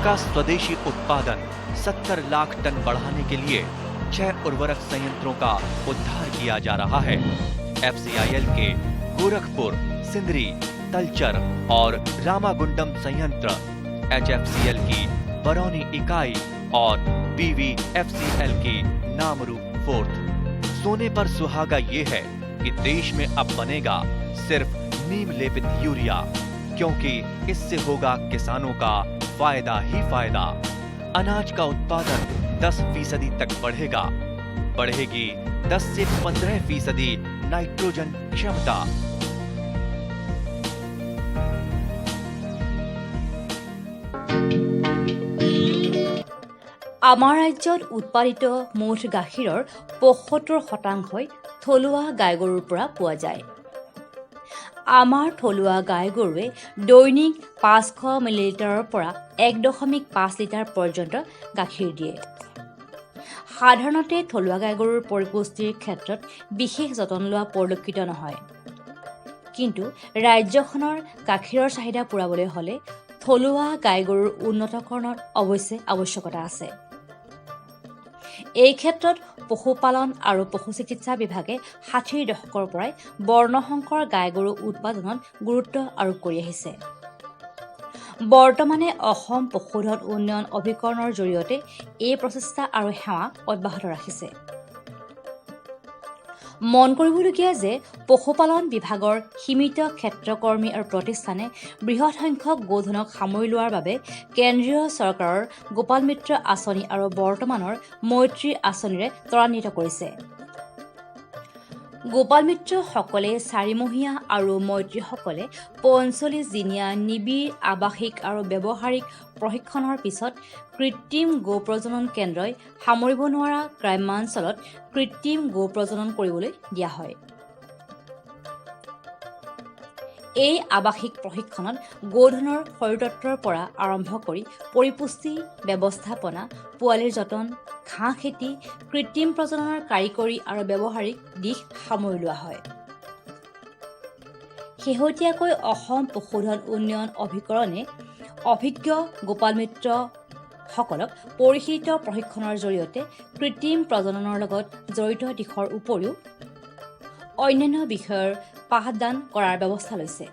का स्वदेशी उत्पादन 70 लाख टन बढ़ाने के लिए 6 उर्वरक संयंत्रों का उद्धार किया जा रहा है। FCIL के गोरखपुर, सिंदरी, तलचर और रामागुंडम संयंत्र, HFCL की बरौनी इकाई और BVFCL की नामरू फोर्थ। सोने पर सुहागा ये है कि देश में अब बनेगा सिर्फ नीम लेपित यूरिया, क्योंकि इससे होगा किसानों का फायदा ही फायदा। अनाज का उत्पादन 10% तक बढ़ेगा। बढ़ेगी 10 से 15% नाइट्रोजन क्षमता। আমাৰ ৰাজ্যত উৎপাদিত মুঠ গাখীৰৰ ৭৫% থলুৱা গাই গৰুৰ পৰা পোৱা যায়। আমাৰ থলুৱা গাই গৰুৱে দৈনিক ৫০০ মিলিলিটাৰৰ পৰা ১.৫ লিটাৰ পৰ্যন্ত গাখীৰ দিয়ে। সাধাৰণতে থলুৱা গাই গৰুৰ পৰিপুষ্টিৰ ক্ষেত্ৰত বিশেষ যতন লোৱা পৰিলক্ষিত নহয়। কিন্তু ৰাজ্যখনৰ গাখীৰৰ চাহিদা পূৰাবলৈ হ'লে থলুৱা গাই গৰুৰ উন্নতকৰণৰ অৱশ্যে আৱশ্যকতা আছে। এই ক্ষেত্ৰত পশুপালন আৰু পশু চিকিৎসা বিভাগে ৬০ৰ দশকৰ পৰাই বৰ্ণসংকৰ গাই গৰু উৎপাদনত গুৰুত্ব আৰোপ কৰি আহিছে। বৰ্তমানে অসম পশুধন উন্নয়ন অভিকৰণৰ জৰিয়তে এই প্ৰচেষ্টা আৰু সেৱা অব্যাহত ৰাখিছে। মন কৰিবলগীয়া যে পশুপালন বিভাগৰ সীমিত ক্ষেত্ৰকৰ্মী আৰু প্ৰতিষ্ঠানে বৃহৎ সংখ্যক গোধনক সামৰি লোৱাৰ বাবে কেন্দ্ৰীয় চৰকাৰৰ গোপাল মিত্ৰ আঁচনি আৰু বৰ্তমানৰ মৈত্ৰী আঁচনিৰে ত্বৰান্বিত কৰিছে। গোপাল মিত্ৰসকলে ৪মহীয়া আৰু মৈত্ৰীসকলে ৪৫ দিনীয়া নিবিড় আৱাসিক আৰু ব্যৱহাৰিক প্ৰশিক্ষণৰ পিছত কৃত্ৰিম গো প্ৰজনন কেন্দ্ৰই সামৰিব নোৱাৰা গ্ৰাম্যাঞ্চলত কৃত্ৰিম গো প্ৰজনন কৰিবলৈ দিয়া হয়। এই আৱাসিক প্ৰশিক্ষণত গোধনৰ শৰীৰতত্বৰ পৰা আৰম্ভ কৰি পৰিপুষ্টি ব্যৱস্থাপনা, পোৱালিৰ যতন, ঘাঁহ খেতি, কৃত্ৰিম প্ৰজননৰ কাৰিকৰী আৰু ব্যৱহাৰিক দিশ সামৰি লোৱা হয়। শেহতীয়াকৈ অসম পশুধন উন্নয়ন অভিকৰণে অভিজ্ঞ গোপাল মিত্ৰসকলক পৰিশীলিত প্ৰশিক্ষণৰ জৰিয়তে কৃত্ৰিম প্ৰজননৰ লগত জড়িত দিশৰ উপৰিও অন্যান্য বিষয়ৰ পাঠদান কৰাৰ ব্যৱস্থা লৈছে,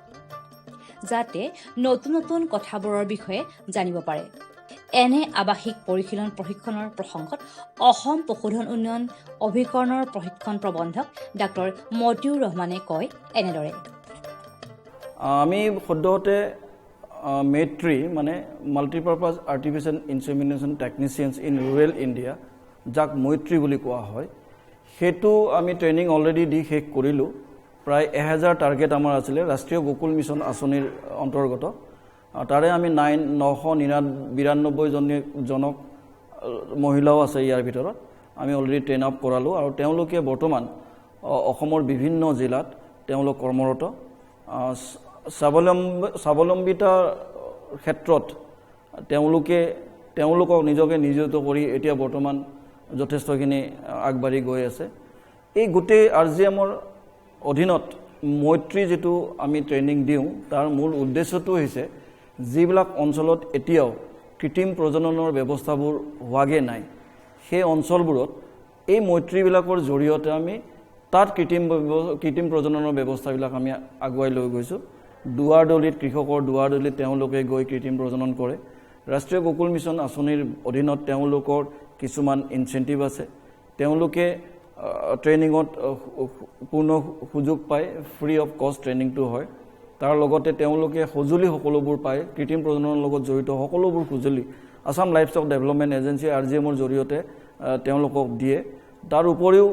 যাতে নতুন নতুন কথাবোৰৰ বিষয়ে জানিব পাৰে। এনে আৱাসিক পৰিশীলন প্ৰশিক্ষণৰ প্ৰসংগত অসম পশুধন উন্নয়ন অভিকৰণৰ প্ৰশিক্ষণ প্ৰবন্ধক ডাক্তৰ মতিউৰ ৰহমানে কয় এনেদৰে। আমি সদ্যহতে মেট্ৰি মানে multipurpose artificial insemination technicians in rural India, যাক মৈত্ৰী বুলি কোৱা হয়, সেইটো আমি ট্ৰেইনিং অলৰেডি দি শেষ কৰিলোঁ। প্ৰায় ১০০০ টাৰ্গেট আমাৰ আছিলে ৰাষ্ট্ৰীয় গোকুল মিছন আঁচনিৰ অন্তৰ্গত। তাৰে আমি 992জনক মহিলাও আছে ইয়াৰ ভিতৰত আমি অলৰেডি ট্ৰেইন আপ কৰালোঁ আৰু তেওঁলোকে বৰ্তমান অসমৰ বিভিন্ন জিলাত তেওঁলোক কৰ্মৰত। স্বাৱলম্বিতাৰ ক্ষেত্ৰত তেওঁলোকক নিজকে নিয়োজিত কৰি এতিয়া বৰ্তমান যথেষ্টখিনি আগবাঢ়ি গৈ আছে। এই গোটেই RGMৰ অধীনত মৈত্ৰী যিটো আমি ট্ৰেইনিং দিওঁ তাৰ মূল উদ্দেশ্যটো হৈছে যিবিলাক অঞ্চলত এতিয়াও কৃত্ৰিম প্ৰজননৰ ব্যৱস্থাবোৰ হোৱাগৈ নাই, সেই অঞ্চলবোৰত এই মৈত্ৰীবিলাকৰ জৰিয়তে আমি তাত কৃত্ৰিম প্ৰজননৰ ব্যৱস্থাবিলাক আমি আগুৱাই লৈ গৈছোঁ। দুৱাৰদলিত কৃষকৰ দুৱাৰদলিত তেওঁলোকে গৈ কৃত্ৰিম প্ৰজনন কৰে। ৰাষ্ট্ৰীয় গোকুল মিছন আঁচনিৰ অধীনত তেওঁলোকৰ কিছুমান ইনচেণ্টিভ আছে। তেওঁলোকে ট্ৰেইনিঙত পূৰ্ণ সুযোগ পায়, ফ্ৰী অফ কষ্ট ট্ৰেইনিংটো হয়। তাৰ লগতে তেওঁলোকে সঁজুলি সকলোবোৰ পায়, কৃত্ৰিম প্ৰজননৰ লগত জড়িত সকলোবোৰ সঁজুলি আছাম লাইভষ্টক ডেভেলপমেণ্ট এজেঞ্চি RGMৰ জৰিয়তে তেওঁলোকক দিয়ে। তাৰ উপৰিও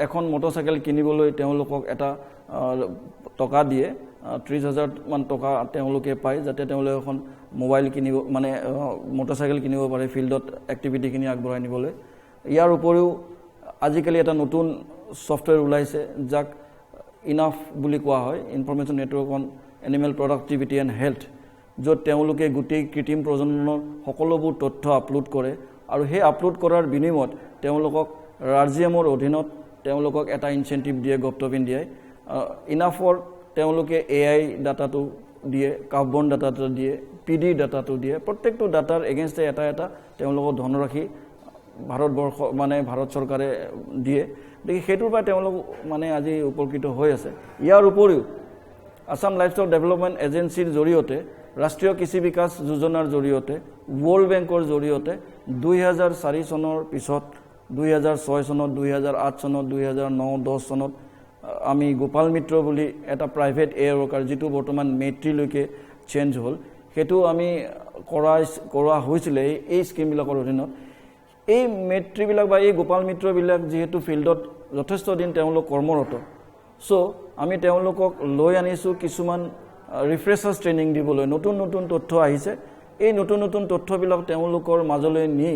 এখন মটৰচাইকেল কিনিবলৈ তেওঁলোকক এটা টকা দিয়ে, ৩০,০০০ মান টকা তেওঁলোকে পায়, যাতে তেওঁলোকে এখন মোবাইল কিনিব মানে মটৰচাইকেল কিনিব পাৰে ফিল্ডত এক্টিভিটিখিনি আগবঢ়াই নিবলৈ। ইয়াৰ উপৰিও আজিকালি এটা নতুন ছফ্টৱেৰ ওলাইছে যাক ইনাফ বুলি কোৱা হয়, information network on animal productivity and health, য'ত তেওঁলোকে গোটেই কৃত্ৰিম প্ৰজননৰ সকলোবোৰ তথ্য আপলোড কৰে আৰু সেই আপলোড কৰাৰ বিনিময়ত তেওঁলোকক RGMৰ অধীনত তেওঁলোকক এটা ইনচেণ্টিভ দিয়ে, গপ্তবিন দিয়ে। ইনাফৰ তেওঁলোকে AI ডাটাটো দিয়ে, কাৰ্বন ডাটাটো দিয়ে, PD ডাটাটো দিয়ে, প্ৰত্যেকটো ডাটাৰ এগেইনষ্টে এটা এটা তেওঁলোকক ধনৰাশি ভাৰতবৰ্ষ মানে ভাৰত চৰকাৰে দিয়ে। গতিকে সেইটোৰ পৰা তেওঁলোক মানে আজি উপকৃত হৈ আছে। ইয়াৰ উপৰিও আসাম লাইভষ্টক ডেভেলপমেণ্ট এজেঞ্চিৰ জৰিয়তে, ৰাষ্ট্ৰীয় কৃষি বিকাশ যোজনাৰ জৰিয়তে, ৱৰ্ল্ড বেংকৰ জৰিয়তে 2004 চনৰ পিছত 2006 চনত, 2008 চনত, 2009-10 চনত আমি গোপাল মিত্ৰ বুলি এটা প্ৰাইভেট এয়াৰ ৱৰ্কাৰ, যিটো বৰ্তমান মেট্ৰিলৈকে চেঞ্জ হ'ল, সেইটো আমি কৰা হৈছিলে এই স্কিমবিলাকৰ অধীনত। এই মেট্ৰিবিলাক বা এই গোপাল মিত্ৰবিলাক যিহেতু ফিল্ডত যথেষ্ট দিন তেওঁলোক কৰ্মৰত, চ' আমি তেওঁলোকক লৈ আনিছোঁ কিছুমান ৰিফ্ৰেছাৰ্ছ ট্ৰেইনিং দিবলৈ। নতুন নতুন তথ্য আহিছে, এই নতুন নতুন তথ্যবিলাক তেওঁলোকৰ মাজলৈ নি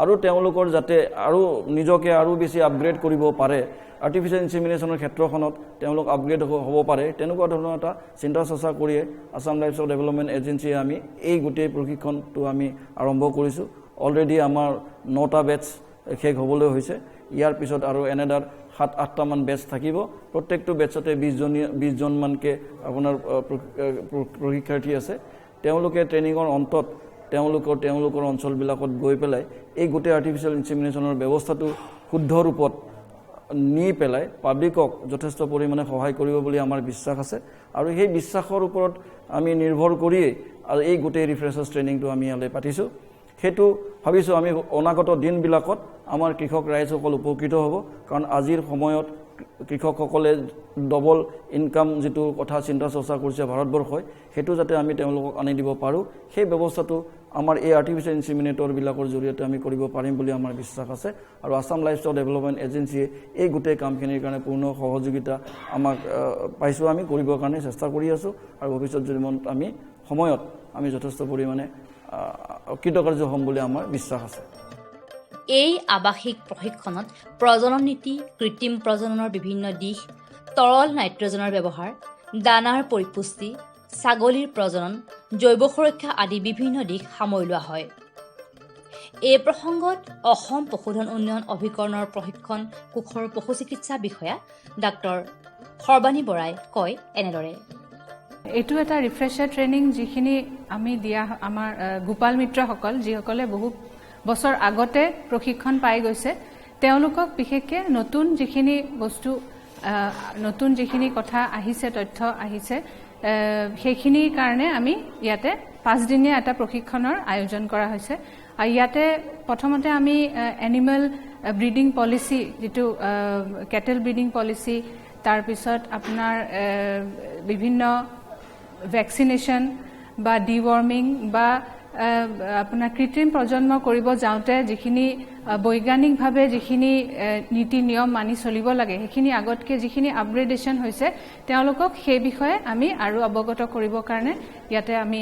আৰু তেওঁলোকৰ যাতে আৰু নিজকে আৰু বেছি আপগ্ৰেড কৰিব পাৰে, আৰ্টিফিচিয়েল ইনছেমিনেশ্যনৰ ক্ষেত্ৰখনত তেওঁলোক আপগ্ৰেড হ'ব পাৰে, তেনেকুৱা ধৰণৰ এটা চিন্তা চৰ্চা কৰিয়ে আসাম লাইভষ্টক ডেভেলপমেণ্ট এজেঞ্চিয়ে আমি এই গোটেই প্ৰশিক্ষণটো আমি আৰম্ভ কৰিছোঁ। অলৰেডি আমাৰ 9টা বেটছ শেষ হ'বলৈ হৈছে। ইয়াৰ পিছত আৰু এনেদাৰ 7-8টামান বেটছ থাকিব। প্ৰত্যেকটো বেটছতে 20জনমানকৈ আপোনাৰ প্ৰশিক্ষাৰ্থী আছে। তেওঁলোকে ট্ৰেইনিঙৰ অন্তত তেওঁলোকৰ অঞ্চলবিলাকত গৈ পেলাই এই গোটেই আৰ্টিফিচিয়েল ইনছেমিনেশ্যনৰ ব্যৱস্থাটো শুদ্ধ ৰূপত নি পেলাই পাব্লিকক যথেষ্ট পৰিমাণে সহায় কৰিব বুলি আমাৰ বিশ্বাস আছে। আৰু সেই বিশ্বাসৰ ওপৰত আমি নিৰ্ভৰ কৰিয়েই আৰু এই গোটেই ৰিফ্ৰেছাৰ্ছ ট্ৰেইনিংটো আমি ইয়ালৈ পাতিছোঁ। সেইটো ভাবিছোঁ আমি অনাগত দিনবিলাকত আমাৰ কৃষক ৰাইজসকল উপকৃত হ'ব। কাৰণ আজিৰ সময়ত কৃষকসকলে ডবল ইনকাম যিটো কথা চিন্তা চৰ্চা কৰিছে ভাৰতবৰ্ষই, সেইটো যাতে আমি তেওঁলোকক আনি দিব পাৰোঁ, সেই ব্যৱস্থাটো আমাৰ এই আৰ্টিফিচিয়েল ইনছেমিনেটৰবিলাকৰ জৰিয়তে আমি কৰিব পাৰিম বুলি আমাৰ বিশ্বাস আছে। আৰু আসাম লাইভষ্টক ডেভেলপমেণ্ট এজেঞ্চিয়ে এই গোটেই কামখিনিৰ কাৰণে পূৰ্ণ সহযোগিতা আমাক পাইছোঁ, আমি কৰিবৰ কাৰণে চেষ্টা কৰি আছোঁ। আৰু ভৱিষ্যত জীৱনত আমি সময়ত আমি যথেষ্ট পৰিমাণে কৃতকাৰ্য হ'ম বুলি আমাৰ বিশ্বাস আছে। এই আৱাসিক প্ৰশিক্ষণত প্ৰজনন নীতি, কৃত্ৰিম প্ৰজননৰ বিভিন্ন দিশ, তৰল নাইট্ৰজেনৰ ব্যৱহাৰ, দানাৰ পৰিপুষ্টি, ছাগলীৰ প্ৰজনন, জৈৱ সুৰক্ষা আদি বিভিন্ন দিশ সামৰি লোৱা হয়। এই প্ৰসংগত অসম পশুধন উন্নয়ন অভিকৰণৰ প্ৰশিক্ষণ কোষৰ পশু চিকিৎসা বিষয়া ডাক্তৰ সৰ্বাণী বৰাই কয় এনেদৰে। এইটো এটা ৰিফ্ৰেছাৰ ট্ৰেইনিং যিখিনি আমি দিয়া আমাৰ গোপাল মিত্ৰসকল, যিসকলে বহু বছৰ আগতে প্ৰশিক্ষণ পাই গৈছে, তেওঁলোকক বিশেষকৈ নতুন যিখিনি বস্তু, নতুন যিখিনি কথা আহিছে, তথ্য আহিছে, সেইখিনিৰ কাৰণে আমি ইয়াতে 5 দিনীয়া এটা প্ৰশিক্ষণৰ আয়োজন কৰা হৈছে। আৰু ইয়াতে প্ৰথমতে আমি এনিমেল ব্ৰিডিং পলিচি, যিটো কেটেল ব্ৰিডিং পলিচি, তাৰপিছত আপোনাৰ বিভিন্ন ভেকচিনেশ্যন বা ডিৱৰ্মিং বা আপোনাৰ কৃত্ৰিম প্ৰজন্ম কৰিব যাওঁতে যিখিনি বৈজ্ঞানিকভাৱে যিখিনি নীতি নিয়ম মানি চলিব লাগে, সেইখিনি আগতকৈ যিখিনি আপগ্ৰেডেশ্যন হৈছে, তেওঁলোকক সেই বিষয়ে আমি আৰু অৱগত কৰিবৰ কাৰণে ইয়াতে আমি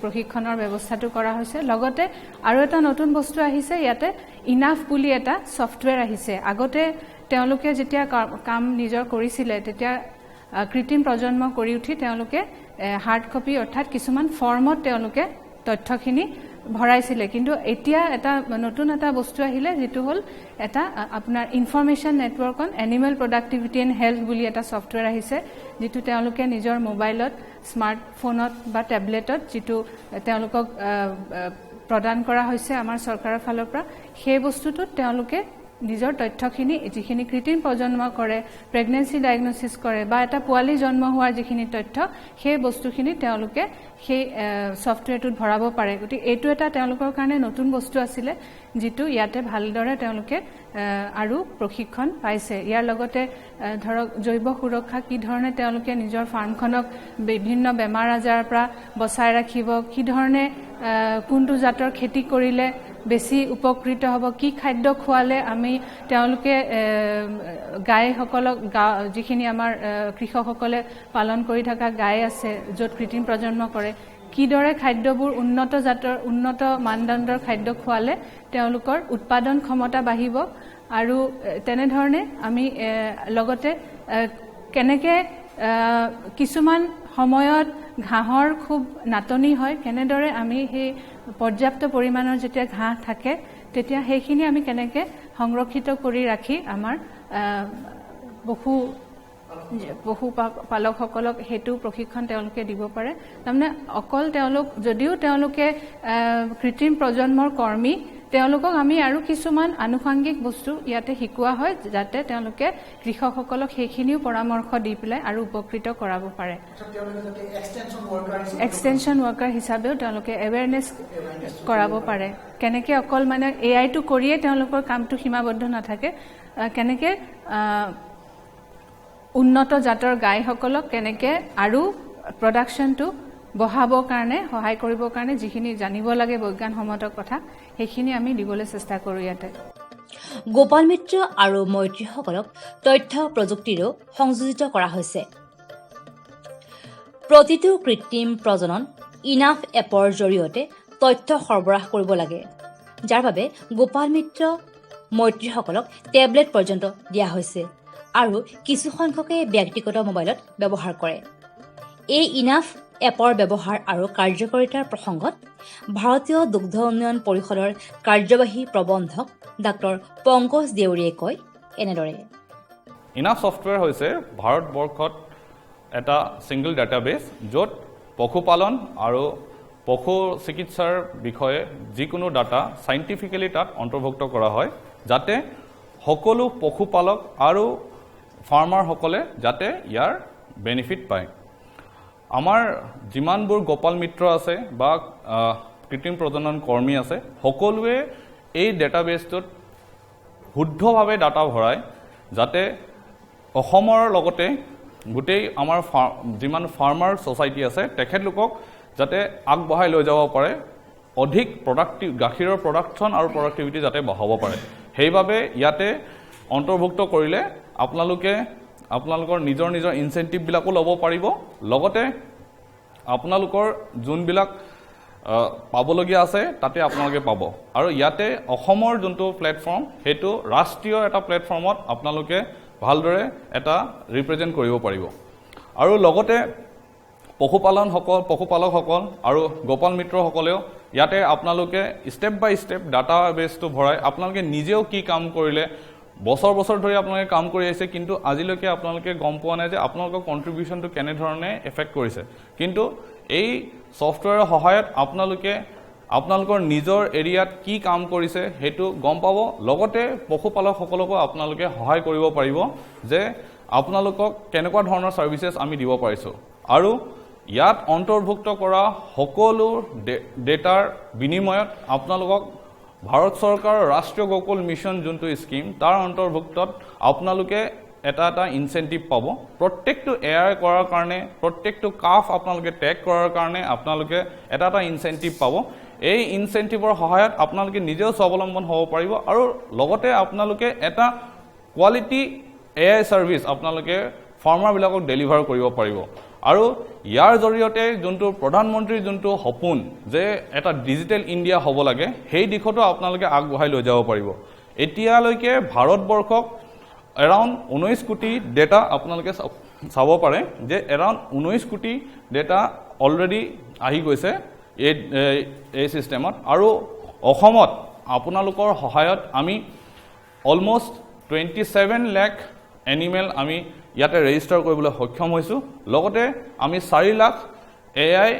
প্ৰশিক্ষণৰ ব্যৱস্থাটো কৰা হৈছে। লগতে আৰু এটা নতুন বস্তু আহিছে, ইয়াতে ইনাফ বুলি এটা ছফ্টৱেৰ আহিছে। আগতে তেওঁলোকে যেতিয়া কাম নিজৰ কৰিছিলে, তেতিয়া কৃত্ৰিম প্ৰজন্ম কৰি উঠি তেওঁলোকে হাৰ্ড কপি অৰ্থাৎ কিছুমান ফৰ্মত তেওঁলোকে তথ্যখিনি ভৰাইছিলে। কিন্তু এতিয়া এটা নতুন এটা বস্তু আহিলে, যিটো হ'ল এটা আপোনাৰ information network on animal productivity and health বুলি এটা ছফ্টৱেৰ আহিছে, যিটো তেওঁলোকে নিজৰ মোবাইলত, স্মাৰ্টফোনত বা টেবলেটত যিটো তেওঁলোকক প্ৰদান কৰা হৈছে আমাৰ চৰকাৰৰ ফালৰ পৰা, সেই বস্তুটোত তেওঁলোকে নিজৰ তথ্যখিনি, যিখিনি কৃত্ৰিম প্ৰজন্ম কৰে, প্ৰেগনেঞ্চি ডায়েগনচিছ কৰে বা এটা পোৱালি জন্ম হোৱাৰ যিখিনি তথ্য, সেই বস্তুখিনি তেওঁলোকে সেই ছফ্টৱেৰটোত ভৰাব পাৰে। গতিকে এইটো এটা তেওঁলোকৰ কাৰণে নতুন বস্তু আছিলে, যিটো ইয়াতে ভালদৰে তেওঁলোকে আৰু প্ৰশিক্ষণ পাইছে। ইয়াৰ লগতে ধৰক জৈৱ সুৰক্ষা, কি ধৰণে তেওঁলোকে নিজৰ ফাৰ্মখনক বিভিন্ন বেমাৰ আজাৰৰ পৰা বচাই ৰাখিব, কি ধৰণে কোনটো জাতৰ খেতি কৰিলে বেছি উপকৃত হ'ব, কি খাদ্য খোৱালে আমি তেওঁলোকে গাইসকলক, যিখিনি আমাৰ কৃষকসকলে পালন কৰি থকা গাই আছে য'ত কৃত্ৰিম প্ৰজন্ম কৰে, কিদৰে খাদ্যবোৰ উন্নত জাতৰ, উন্নত মানদণ্ডৰ খাদ্য খোৱালে তেওঁলোকৰ উৎপাদন ক্ষমতা বাঢ়িব। আৰু তেনেধৰণে আমি লগতে কেনেকৈ কিছুমান সময়ত ঘাঁহৰ খুব নাটনি হয়, কেনেদৰে আমি সেই পৰ্যাপ্ত পৰিমাণৰ যেতিয়া ঘাঁহ থাকে, তেতিয়া সেইখিনি আমি কেনেকৈ সংৰক্ষিত কৰি ৰাখি আমাৰ পশু পশুপালকসকলক হেতু প্ৰশিক্ষণ তেওঁলোকে দিব পাৰে তাৰমানে অকল তেওঁলোক যদিও তেওঁলোকে কৃত্ৰিম প্ৰজন্মৰ কৰ্মী তেওঁলোকক আমি আৰু কিছুমান আনুষংগিক বস্তু ইয়াতে শিকোৱা হয় যাতে তেওঁলোকে কৃষকসকলক সেইখিনিও পৰামৰ্শ দি পেলাই আৰু উপকৃত কৰাব পাৰে এক্সটেনশ্যন ৱৰ্কাৰ হিচাপেও তেওঁলোকে এৱেৰনেছ কৰাব পাৰে কেনেকৈ অকল মানে এআইটো কৰিয়ে তেওঁলোকৰ কামটো সীমাবদ্ধ নাথাকে কেনেকৈ উন্নত জাতৰ গাইসকলক কেনেকৈ আৰু প্ৰডাকশ্যনটো বঢ়াবৰ কাৰণে সহায় কৰিবৰ কাৰণে যিখিনি জানিব লাগে বৈজ্ঞানসন্মত কথা সেইখিনি আমি দিবলৈ চেষ্টা কৰোঁ ইয়াতে গোপাল মিত্ৰ আৰু মৈত্ৰীসকলক তথ্য প্ৰযুক্তিৰেও সংযোজিত কৰা হৈছে প্ৰতিটো কৃত্ৰিম প্ৰজনন ইনাফ এপৰ জৰিয়তে তথ্য সৰবৰাহ কৰিব লাগে যাৰ বাবে গোপাল মিত্ৰ মৈত্ৰীসকলক টেবলেট পৰ্যন্ত দিয়া হৈছে আৰু কিছু সংখ্যকে ব্যক্তিগত মোবাইলত ব্যৱহাৰ কৰে এই ইনাফ এপৰ ব্যৱহাৰ আৰু কাৰ্যকাৰিতাৰ প্ৰসংগত ভাৰতীয় দুগ্ধ উন্নয়ন পৰিষদৰ কাৰ্যবাহী প্ৰবন্ধক ডাক্তৰ পংকজ দেউৰীয়ে কয় এনেদৰে ইনাফ ছফ্টৱেৰ হৈছে ভাৰতবৰ্ষত এটা ছিংগল ডাটাবেছ য'ত পশুপালন আৰু পশু চিকিৎসাৰ বিষয়ে যিকোনো ডাটা চাইণ্টিফিকেলি তাত অন্তৰ্ভুক্ত কৰা হয় যাতে সকলো পশুপালক আৰু ফাৰ্মাৰসকলে যাতে ইয়াৰ বেনিফিট পায় আমাৰ যিমানবোৰ গোপাল মিত্ৰ আছে বা কৃত্ৰিম প্ৰজনন কৰ্মী আছে সকলোৱে এই ডাটাবেছটোত শুদ্ধভাৱে ডাটা ভৰায় যাতে অসমৰ লগতে গোটেই আমাৰ যিমান ফাৰ্মাৰ ছ'চাইটি আছে তেখেতলোকক যাতে আগবঢ়াই লৈ যাব পাৰে অধিক প্ৰডাক্টিভ গাখীৰৰ প্ৰডাকশ্যন আৰু প্ৰডাক্টিভিটি যাতে বঢ়াব পাৰে সেইবাবে ইয়াতে অন্তৰ্ভুক্ত কৰিলে আপোনালোকৰ নিজৰ ইনচেন্টিভবিলাকো ল'ব পাৰিব লগতে আপোনালোকৰ যোনবিলাক পাবলগীয়া আছে তাতে আপোনালোকে পাব আৰু ইয়াতে অসমৰ যোনটো প্লেটফৰ্ম সেইটো ৰাষ্ট্ৰীয় এটা প্লেটফৰ্মত আপোনালোকে ভালদৰে এটা ৰিপ্ৰেজেণ্ট কৰিব পাৰিব আৰু লগতে পশুপালকসকল আৰু গোপাল মিত্ৰসকলেও ইয়াতে আপোনালোকে ষ্টেপ বাই ষ্টেপ ডাটাবেছটো ভৰাই আপোনালোকে নিজেও কি কাম কৰিলে বছৰ ধৰি আপোনালোকে কাম কৰি আহিছে কিন্তু আজিলৈকে আপোনালোকে গম পোৱা নাই যে আপোনালোকৰ কণ্ট্ৰিবিউশ্যনটো কেনেধৰণে এফেক্ট কৰিছে কিন্তু এই ছফ্টৱেৰৰ সহায়ত আপোনালোকৰ নিজৰ এৰিয়াত কি কাম কৰিছে সেইটো গম পাব লগতে পশুপালকসকলকো আপোনালোকে সহায় কৰিব পাৰিব যে আপোনালোকক কেনেকুৱা ধৰণৰ ছাৰ্ভিচেছ আমি দিব পাৰিছোঁ আৰু ইয়াত অন্তৰ্ভুক্ত কৰা সকলো ডেটাৰ বিনিময়ত আপোনালোকক ভাৰত চৰকাৰৰ ৰাষ্ট্ৰীয় গোকুল মিছন যোনটো স্কিম তাৰ অন্তৰ্ভুক্তত আপোনালোকে এটা ইনচেন্টিভ পাব প্ৰত্যেকটো এআই কৰাৰ কাৰণে প্ৰত্যেকটো কাফ আপোনালোকে টেগ কৰাৰ কাৰণে আপোনালোকে এটা ইনচেন্টিভ পাব এই ইনচেন্টিভৰ সহায়ত আপোনালোকে নিজেও স্বাৱলম্বন হ'ব পাৰিব আৰু লগতে আপোনালোকে এটা কোৱালিটি এআই ছাৰ্ভিচ আপোনালোকে ফাৰ্মাৰবিলাকক ডেলিভাৰ কৰিব পাৰিব আৰু ইয়াৰ জৰিয়তে যোনটো প্ৰধানমন্ত্ৰীৰ যোনটো সপোন যে এটা ডিজিটেল ইণ্ডিয়া হ'ব লাগে সেই দিশতো আপোনালোকে আগবঢ়াই লৈ যাব পাৰিব এতিয়ালৈকে ভাৰতবৰ্ষক এৰাউণ্ড 19 কোটি ডেটা আপোনালোকে চাব পাৰে যে এৰাউণ্ড 19 কোটি ডেটা অলৰেডি আহি গৈছে এই চিষ্টেমত আৰু অসমত আপোনালোকৰ সহায়ত আমি অলমষ্ট 27 লাখ এনিমেল আমি ইয়াতে ৰেজিষ্টাৰ কৰিবলৈ সক্ষম হৈছোঁ লগতে আমি 4 লাখ এআই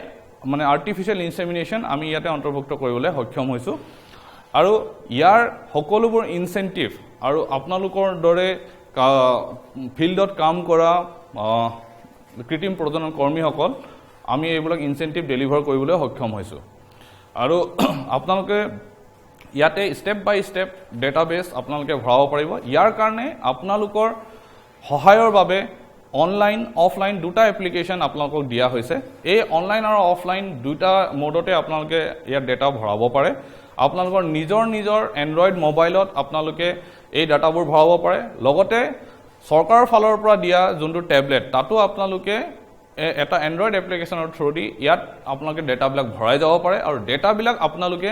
মানে আৰ্টিফিচিয়েল ইনছেমিনেশ্যন আমি ইয়াতে অন্তৰ্ভুক্ত কৰিবলৈ সক্ষম হৈছোঁ আৰু ইয়াৰ সকলোবোৰ ইনচেন্টিভ আৰু আপোনালোকৰ দৰে ফিল্ডত কাম কৰা কৃত্ৰিম প্ৰজনন কৰ্মীসকল আমি এইবিলাক ইনচেন্টিভ ডেলিভাৰ কৰিবলৈ সক্ষম হৈছোঁ আৰু আপোনালোকে ইয়াতে ষ্টেপ বাই ষ্টেপ ডেটাবেছ আপোনালোকে ভৰাব পাৰিব ইয়াৰ কাৰণে আপোনালোকৰ সহায়ৰ বাবে অনলাইন অফলাইন দুটা এপ্লিকেশ্যন আপোনালোকক দিয়া হৈছে এই অনলাইন আৰু অফলাইন দুটা মোডতে আপোনালোকে ইয়াত ডেটা ভৰাব পাৰে আপোনালোকৰ নিজৰ এণ্ড্ৰইড মোবাইলত আপোনালোকে এই ডাটাবোৰ ভৰাব পাৰে লগতে চৰকাৰৰ ফালৰ পৰা দিয়া যোনটো টেবলেট তাতো আপোনালোকে এটা এণ্ড্ৰইড এপ্লিকেশ্যনৰ থ্ৰুদি ইয়াত আপোনালোকে ডেটাবিলাক ভৰাই যাব পাৰে আৰু ডেটাবিলাক আপোনালোকে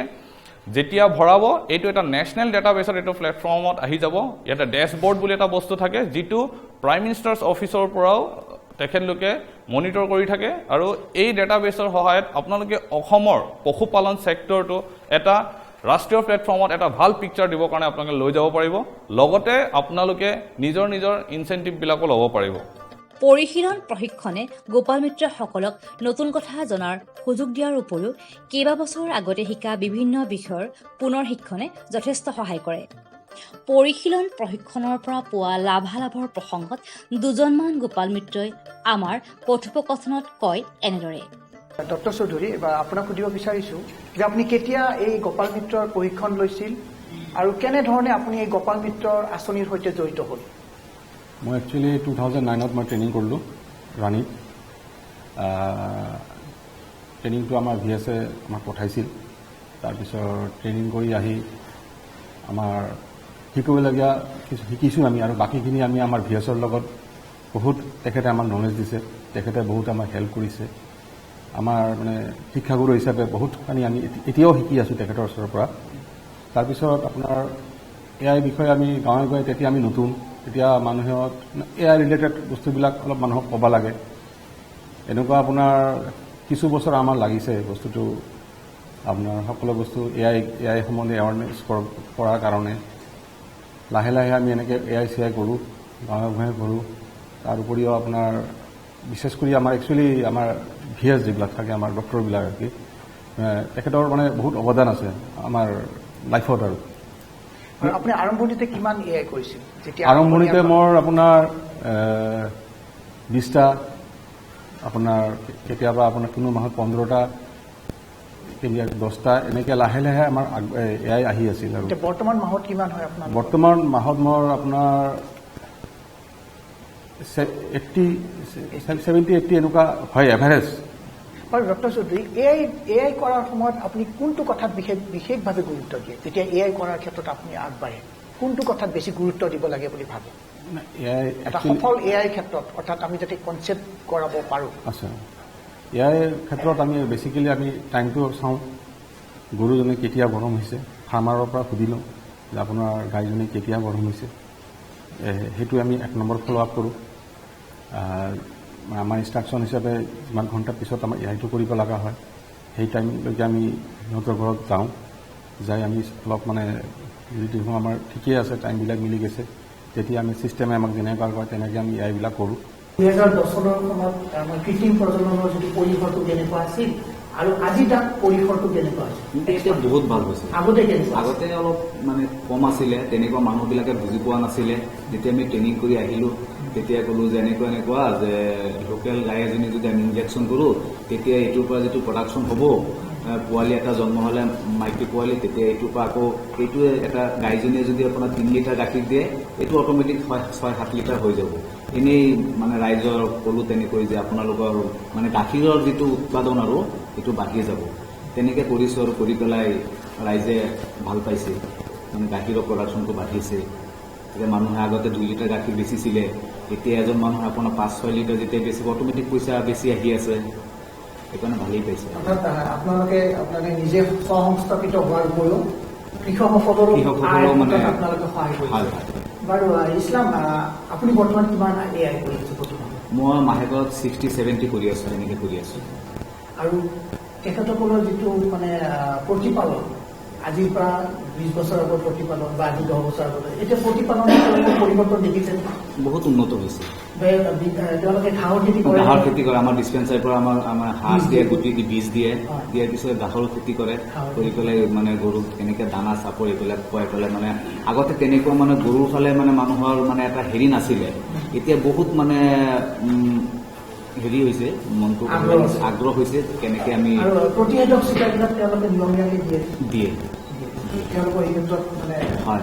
যেতিয়া ভৰাব এইটো এটা নেশ্যনেল ডাটাবেছত এইটো প্লেটফৰ্মত আহি যাব ইয়াতে ডেশ্ববৰ্ড বুলি এটা বস্তু থাকে যিটো প্ৰাইম মিনিষ্টাৰ্ছ অফিচৰ পৰাও তেখেতলোকে মনিটৰ কৰি থাকে আৰু এই ডাটাবেছৰ সহায়ত আপোনালোকে অসমৰ পশুপালন ছেক্টৰটো এটা ৰাষ্ট্ৰীয় প্লেটফৰ্মত এটা ভাল পিকচাৰ দিবৰ কাৰণে আপোনালোকে লৈ যাব পাৰিব লগতে আপোনালোকে নিজৰ ইনচেন্টিভবিলাকো ল'ব পাৰিব পৰিশীলন প্ৰশিক্ষণে গোপাল মিত্ৰসকলক নতুন কথা জনাৰ সুযোগ দিয়াৰ উপৰিও কেইবাবছৰ আগতে শিকা বিভিন্ন বিষয়ৰ পুনৰ শিক্ষণে যথেষ্ট সহায় কৰে। পৰিশীলন প্ৰশিক্ষণৰ পৰা পোৱা লাভালাভৰ প্ৰসংগত দুজনমান গোপাল মিত্ৰই আমাৰ কথোপকথনত কয় এনেদৰে। ডক্টৰ চৌধুৰী, এবাৰ আপোনাক সুধিব বিচাৰিছোঁ যে আপুনি কেতিয়া এই গোপাল মিত্ৰৰ প্ৰশিক্ষণ লৈছিল আৰু কেনেধৰণে আপুনি এই গোপাল মিত্ৰৰ আঁচনিৰ সৈতে জড়িত হ'ল? মই একচুৱেলি 2009ত মই ট্ৰেইনিং কৰিলোঁ ৰাণীত। ট্ৰেইনিংটো আমাৰ VS-এ আমাক পঠাইছিল। তাৰপিছত ট্ৰেইনিং কৰি আহি আমাৰ শিকিবলগীয়া শিকিছোঁ আমি, আৰু বাকীখিনি আমি আমাৰ VS-ৰ লগত বহুত তেখেতে আমাক নলেজ দিছে, তেখেতে বহুত আমাক হেল্প কৰিছে। আমাৰ মানে শিক্ষাগুৰু হিচাপে বহুতখিনি আমি এতিয়াও শিকি আছোঁ তেখেতৰ ওচৰৰ পৰা। তাৰপিছত আপোনাৰ AI বিষয়ে আমি গাঁৱে গাঁৱে তেতিয়া আমি নতুন, তেতিয়া মানুহক AI ৰিলেটেড বস্তুবিলাক অলপ মানুহক ক'ব লাগে। এনেকুৱা আপোনাৰ কিছু বছৰ আমাৰ লাগিছে বস্তুটো আপোনাৰ সকলো বস্তু AI সম্বন্ধে এৱাৰনেছ কৰাৰ কাৰণে। লাহে লাহে আমি এনেকৈ AI কৰোঁ, গাঁৱে গাঁৱে কৰোঁ। তাৰ উপৰিও আপোনাৰ বিশেষ কৰি আমাৰ একচুৱেলি আমাৰ VS যিবিলাক থাকে আমাৰ ডক্টৰবিলাক আৰু কি, তেখেতৰ মানে বহুত অৱদান আছে আমাৰ লাইফত। আৰু আপুনি আৰম্ভণিতে কিমান AI কৰিছিল? আৰম্ভণিতে মোৰ আপোনাৰ 20টা, আপোনাৰ কেতিয়াবা আপোনাৰ কোনো মাহত 15টা, কেতিয়াবা 10টা, এনেকৈ লাহে লাহে আমাৰ AI আহি আছিল। আৰু বৰ্তমান মাহত কিমান হয় আপোনাৰ? বৰ্তমান মাহত মোৰ আপোনাৰ 70-80 এনেকুৱা হয় এভাৰেজ। বাৰু ডক্টৰ চৌধুৰী, AI কৰাৰ সময়ত আপুনি কোনটো কথাত বিশেষভাৱে গুৰুত্ব দিয়ে? যেতিয়া AI কৰাৰ ক্ষেত্ৰত আপুনি আগবাঢ়ে, কোনটো কথাত বেছি গুৰুত্ব দিব লাগে বুলি ভাবে? এটা সফল AI ক্ষেত্ৰত, অৰ্থাৎ আমি যাতে কনচেপ্ট কৰাব পাৰোঁ। আছে AI ক্ষেত্ৰত আমি বেছিকেলি আমি টাইমটো চাওঁ, গৰুজনী কেতিয়া গৰম হৈছে, ফাৰ্মাৰৰ পৰা সুধি লওঁ যে আপোনাৰ গাইজনী কেতিয়া গৰম হৈছে, সেইটো আমি 1 নম্বৰ ফ'ল' আপ কৰোঁ। আমাৰ ইনষ্ট্ৰাকশ্যন হিচাপে যিমান ঘণ্টা পিছত আমাৰ AI-টো কৰিব লগা হয়, সেই টাইমলৈকে আমি সিহঁতৰ ঘৰত যাওঁ, যাই আমি অলপ মানে যদি আমাৰ ঠিকেই আছে, টাইমবিলাক মিলি গৈছে, তেতিয়া আমি ছিষ্টেমে আমাক যেনেকুৱা কয় তেনেকৈ আমি AI-বিলাক কৰোঁ। 2010 চনৰ সময়ত আমাৰ কৃত্ৰিম প্ৰজননৰ যিটো পৰিসৰটো কেনেকুৱা আছিল আৰু আজি তাত পৰিসৰটো কেনেকুৱা আছে? এতিয়া বহুত ভাল হৈছে। আগতে অলপ মানে কম আছিলে, তেনেকুৱা মানুহবিলাকে বুজি পোৱা নাছিলে। যেতিয়া আমি ট্ৰেইনিং কৰি আহিলোঁ, তেতিয়া ক'লোঁ যে এনেকুৱা যে লোকেল গাই এজনী যদি আমি ইনজেকশ্যন কৰোঁ, তেতিয়া এইটোৰ পৰা যিটো প্ৰডাকশ্যন হ'ব, পোৱালি এটা জন্ম হ'লে মাইকী পোৱালি, তেতিয়া এইটোৰ পৰা আকৌ এইটোৱে এটা গাইজনীয়ে যদি আপোনাৰ 3 লিটাৰ গাখীৰ দিয়ে, এইটো অট'মেটিক 6-7 লিটাৰ হৈ যাব। এনেই মানে ৰাইজৰ ক'লোঁ তেনেকৈ যে আপোনালোকৰ মানে গাখীৰৰ যিটো উৎপাদন আৰু এইটো বাঢ়ি যাব। তেনেকৈ কৰিছোঁ আৰু কৰি পেলাই ৰাইজে ভাল পাইছে, মানে গাখীৰৰ প্ৰডাকশ্যনটো বাঢ়িছে। এতিয়া মানুহে আগতে 2 লিটাৰ গাখীৰ বেচিছিলে, এতিয়া এজন মানুহে আপোনাৰ 5-6 লিটাৰ যেতিয়া বেচিব, অট'মেটিক পইচা বেছি আহি আছে, সেইকাৰণে ভালেই পাইছে। আপোনালোকে নিজে স্বসংস্থাপিত হোৱাৰ উপৰিও কৃষকসকলৰো মানে আপোনালোকে সহায় কৰিছে। বাৰু ইছলাম, আপুনি বৰ্তমান কিমান AI কৰি আছে? মই মাহেকত 60-70 কৰি আছোঁ, এনেকৈ কৰি আছোঁ। আৰু তেখেতসকলৰ যিটো মানে প্ৰতিপালন, আজিৰ পৰা 20 বছৰ আগৰ প্ৰতিপালন বা আজি 10 বছৰ আগত, এতিয়া প্ৰতিপালনৰ পৰিৱৰ্তন দেখিছে? বহুত উন্নত হৈছে। তেওঁলোকে ঘাঁহৰ খেতি কৰে। আমাৰ ডিছপেঞ্চাৰীৰ পৰা আমাৰ হাঁহ দিয়ে, গুটি দি বীজ দিয়ে, দিয়াৰ পিছত ঘাঁহৰ খেতি কৰে, কৰি পেলাই মানে গৰুক এনেকৈ দানা চাপৰ এইবিলাক খুৱাই পেলাই, মানে আগতে তেনেকুৱা মানে গৰুৰ ফালে মানে মানুহৰ মানে এটা হেৰি নাছিলে, এতিয়া বহুত মানে হেৰি হৈছে, মনটো আগ্ৰহ হৈছে, কেনেকৈ আমি প্ৰতিষেধক চিটাবিলাক তেওঁলোকে নিয়মীয়াকৈ দিয়ে। হয়,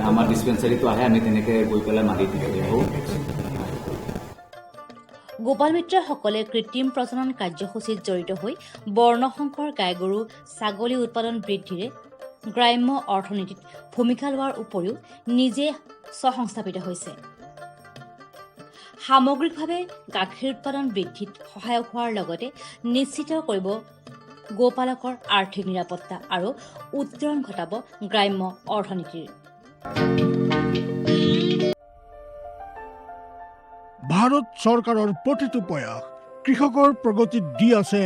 আমাৰ ডিছপেঞ্চাৰীটো আহে, আমি তেনেকৈ গৈ পেলাই মাৰি দিওঁ। গোপাল মিত্ৰসকলে কৃত্ৰিম প্ৰজনন কাৰ্যসূচীত জড়িত হৈ বৰ্ণসংকৰ গাই গৰু ছাগলী উৎপাদন বৃদ্ধিৰে গ্ৰাম্য অৰ্থনীতিত ভূমিকা লোৱাৰ উপৰিও নিজে স্বসংস্থাপিত হৈছে। সামগ্ৰিকভাৱে গাখীৰ উৎপাদন বৃদ্ধিত সহায়ক হোৱাৰ লগতে নিশ্চিত কৰিব গোপালকৰ আৰ্থিক নিৰাপত্তা আৰু উত্তৰণ ঘটাব গ্ৰাম্য অৰ্থনীতিৰ। ভাৰত চৰকাৰৰ প্ৰতিটো প্ৰয়াস কৃষকৰ প্ৰগতিত দি আছে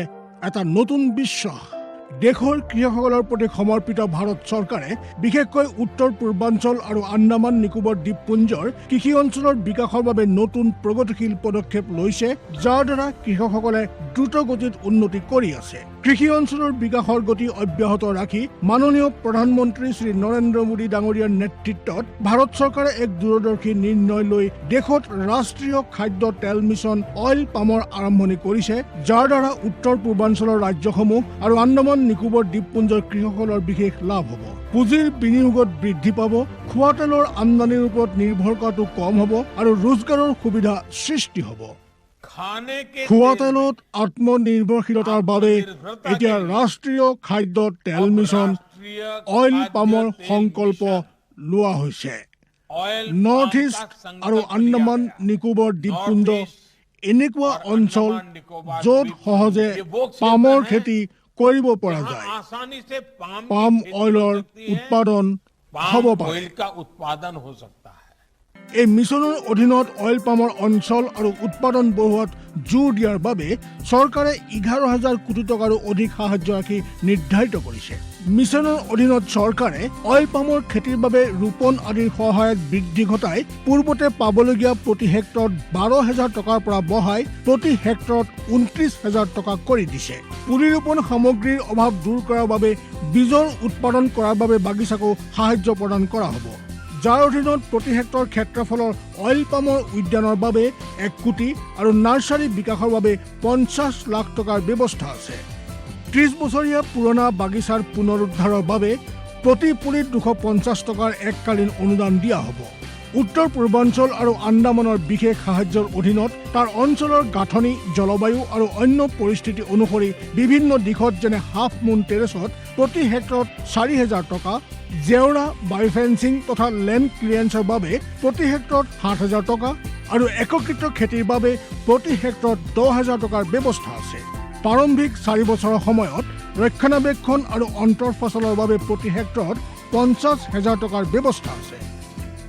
এটা নতুন বিশ্বাস। দেশৰ কৃষকসকলৰ প্ৰতি সমৰ্পিত ভাৰত চৰকাৰে বিশেষকৈ উত্তৰ পূৰ্বাঞ্চল আৰু আন্দামান নিকোবৰ দ্বীপপুঞ্জৰ কৃষি অঞ্চলৰ বিকাশৰ বাবে নতুন প্ৰগতিশীল পদক্ষেপ লৈছে, যাৰ দ্বাৰা কৃষকসকলে দ্ৰুত গতিত উন্নতি কৰি আছে। কৃষি অঞ্চলৰ বিকাশৰ গতি অব্যাহত ৰাখি মাননীয় প্ৰধানমন্ত্ৰী শ্ৰী নৰেন্দ্ৰ মোদী ডাঙৰীয়াৰ নেতৃত্বত ভাৰত চৰকাৰে এক দূৰদৰ্শী নিৰ্ণয় লৈ দেশত ৰাষ্ট্ৰীয় খাদ্য তেল মিছন অইল পামৰ আৰম্ভণি কৰিছে, যাৰ দ্বাৰা উত্তৰ পূৰ্বাঞ্চলৰ ৰাজ্যসমূহ আৰু আন্দামান নিকোবৰ দ্বীপপুঞ্জৰ কৃষকসকলৰ বিশেষ লাভ হ'ব। পুঁজিৰ বিনিয়োগত বৃদ্ধি পাব, খোৱা তেলৰ আমদানিৰ ওপৰত নিৰ্ভৰ কৰাটো কম হ'ব আৰু ৰোজগাৰৰ সুবিধা সৃষ্টি হ'ব। খোৱা তেলত আত্মনিৰ্ভৰশীলতাৰ বাবে এতিয়া ৰাষ্ট্ৰীয় খাদ্য তেল মিছন অইল পামৰ সংকল্প লোৱা হৈছে। নৰ্থ ইষ্ট আৰু আন্দামান নিকোবৰ দ্বীপপুঞ্জ এনেকুৱা অঞ্চল য'ত সহজে পামৰ খেতি কৰিব পৰা যায়। পাম অইলৰ উৎপাদন হ'ব পাৰে। এই মিছনৰ অধীনত অইল পামৰ অঞ্চল আৰু উৎপাদন বঢ়োৱাত জোৰ দিয়াৰ বাবে চৰকাৰে 11,000 কোটি টকাৰো অধিক সাহায্য ৰাখি নিৰ্ধাৰিত কৰিছে। মিছনৰ অধীনত চৰকাৰে অইল পামৰ খেতিৰ বাবে ৰোপণ আদিৰ সহায়ত বৃদ্ধি ঘটাই পূৰ্বতে পাবলগীয়া প্ৰতি হেক্টৰত 12,000 টকাৰ পৰা বঢ়াই প্ৰতি হেক্টৰত 29,000 টকা কৰি দিছে। পুলি ৰোপণ সামগ্ৰীৰ অভাৱ দূৰ কৰাৰ বাবে বীজৰ উৎপাদন কৰাৰ বাবে বাগিচাকো সাহায্য প্ৰদান কৰা হ'ব, যাৰ অধীনত প্ৰতি হেক্টৰ ক্ষেত্ৰফলৰ অইল পামৰ উদ্যানৰ বাবে 1 কোটি আৰু নাৰ্চাৰী বিকাশৰ বাবে 50 লাখ টকাৰ ব্যৱস্থা আছে। 30 বছৰীয়া পুৰণা বাগিচাৰ পুনৰুদ্ধাৰৰ বাবে প্ৰতি পুলিত 250 টকাৰ এককালীন অনুদান দিয়া হ'ব। উত্তৰ পূৰ্বাঞ্চল আৰু আন্দামানৰ বিশেষ সাহায্যৰ অধীনত তাৰ অঞ্চলৰ গাঁথনি, জলবায়ু আৰু অন্য পৰিস্থিতি অনুসৰি বিভিন্ন দিশত যেনে হাফ মুন টেৰেছত প্ৰতি হেক্টৰত 4,000 টকা, জেওৰা, বায়'ফেন্সিং তথা লেণ্ড ক্লিয়াৰেন্সৰ বাবে প্ৰতি হেক্টৰত 7,000 টকা আৰু একত্ৰিত খেতিৰ বাবে প্ৰতি হেক্টৰত 10,000 টকাৰ ব্যৱস্থা আছে। প্ৰাৰম্ভিক 4 বছৰৰ সময়ত ৰক্ষণাবেক্ষণ আৰু অন্তৰ্ফচলৰ বাবে প্ৰতি হেক্টৰত 50,000 টকাৰ ব্যৱস্থা আছে।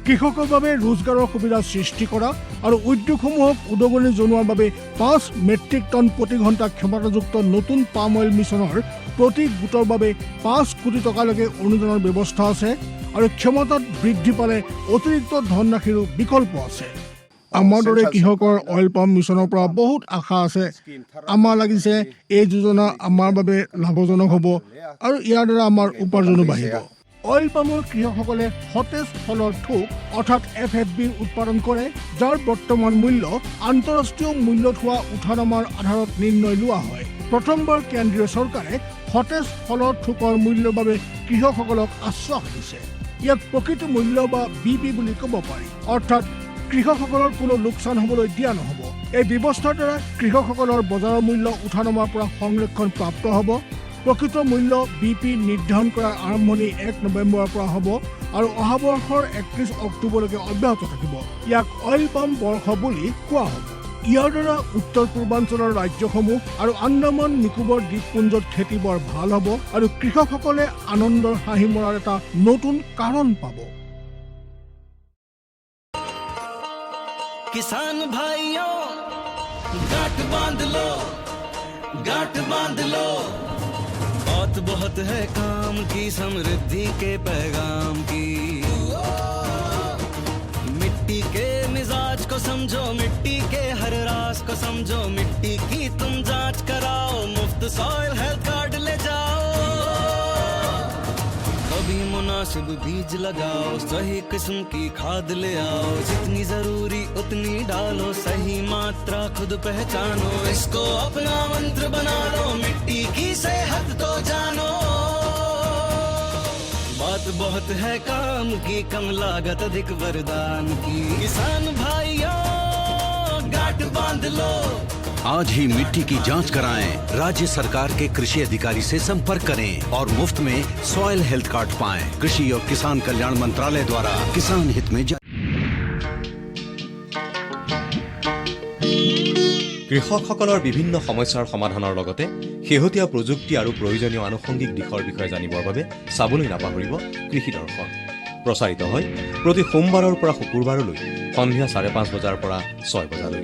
কৃষকৰ বাবে ৰোজগাৰৰ সুবিধা সৃষ্টি কৰা আৰু উদ্যোগসমূহক উদগনি জনোৱাৰ বাবে 5 মেট্ৰিক টন প্ৰতি ঘণ্টা ক্ষমতাযুক্ত নতুন পাম অইল মিছনৰ প্ৰতি গোটৰ বাবে 5 কোটি টকালৈকে অনুদানৰ ব্যৱস্থা আছে আৰু ক্ষমতাত বৃদ্ধি পালে অতিৰিক্ত ধনৰাশিৰো বিকল্প আছে। আমাৰ দৰে কৃষকৰ অইল পাম মিছনৰ পৰা বহুত আশা আছে। আমাৰ লাগিছে এই যোজনা আমাৰ বাবে লাভজনক হ'ব আৰু ইয়াৰ দ্বাৰা আমাৰ উপাৰ্জনো বাঢ়িব। অইল পামৰ কৃষকসকলে সতেজ ফলৰ থোক অৰ্থাৎ FFBৰ উৎপাদন কৰে, যাৰ বৰ্তমান মূল্য আন্তঃৰাষ্ট্ৰীয় মূল্যত হোৱা উঠানামাৰ আধাৰত নিৰ্ণয় লোৱা হয়। প্ৰথমবাৰ কেন্দ্ৰীয় চৰকাৰে সতেজ ফলৰ থোকৰ মূল্যৰ বাবে কৃষকসকলক আশ্বাস দিছে। ইয়াক প্ৰকৃত মূল্য বা BP বুলি ক'ব পাৰি, অৰ্থাৎ কৃষকসকলৰ কোনো লোকচান হ'বলৈ দিয়া নহ'ব। এই ব্যৱস্থাৰ দ্বাৰা কৃষকসকলৰ বজাৰৰ মূল্য উঠানামাৰ পৰা সংৰক্ষণ প্ৰাপ্ত হ'ব। প্ৰকৃত মূল্য BP নিৰ্ধাৰণ কৰাৰ আৰম্ভণি 1 নৱেম্বৰৰ পৰা হ'ব আৰু অহা বৰ্ষৰ 31 অক্টোবৰলৈকে অব্যাহত থাকিব। ইয়াক অইল পাম বৰ্ষ বুলি কোৱা হ'ব। ইয়াৰ দ্বাৰা উত্তৰ পূৰ্বাঞ্চলৰ ৰাজ্যসমূহ আৰু আন্দামান নিকোবৰ দ্বীপপুঞ্জত খেতি বৰ ভাল হ'ব আৰু কৃষকসকলে আনন্দৰ হাঁহি মৰাৰ এটা নতুন কাৰণ পাব। किसान भाइयों गांठ बांध लो बहुत बहुत है काम की समृद्धि के पैगाम की। मिट्टी के मिजाज को समझो, मिट्टी के हर राज को समझो, मिट्टी की तुम जांच कराओ, मुफ्त सॉइल हेल्थ कार्ड ले जाओ। कभी मुनासिब बीज लगाओ, सही किस्म की खाद ले आओ, जितनी जरूरी उतनी डालो, सही मात्रा खुद पहचानो, इसको अपना मंत्र बना लो, मिट्टी की सेहत तो जानो। बात बहुत है काम की, कम लागत अधिक वरदान की। किसान भाइयों गांठ बांध लो। आज ही मिट्टी की जांच कराएं, राज्य सरकार के कृषि अधिकारी से संपर्क करें और मुफ्त में सॉइल हेल्थ कार्ड पाएं। कृषि और किसान कल्याण मंत्रालय द्वारा किसान हित में কৃষকসকলৰ বিভিন্ন সমস্যাৰ সমাধানৰ লগতে শেহতীয়া প্ৰযুক্তি আৰু প্ৰয়োজনীয় আনুষংগিক দিশৰ বিষয়ে জানিবৰ বাবে চাবলৈ নাপাহৰিব কৃষি দৰ্শন। প্ৰচাৰিত হয় প্ৰতি সোমবাৰৰ পৰা শুকুৰবাৰলৈ সন্ধিয়া 5:30 বজাৰ পৰা 6 বজালৈ।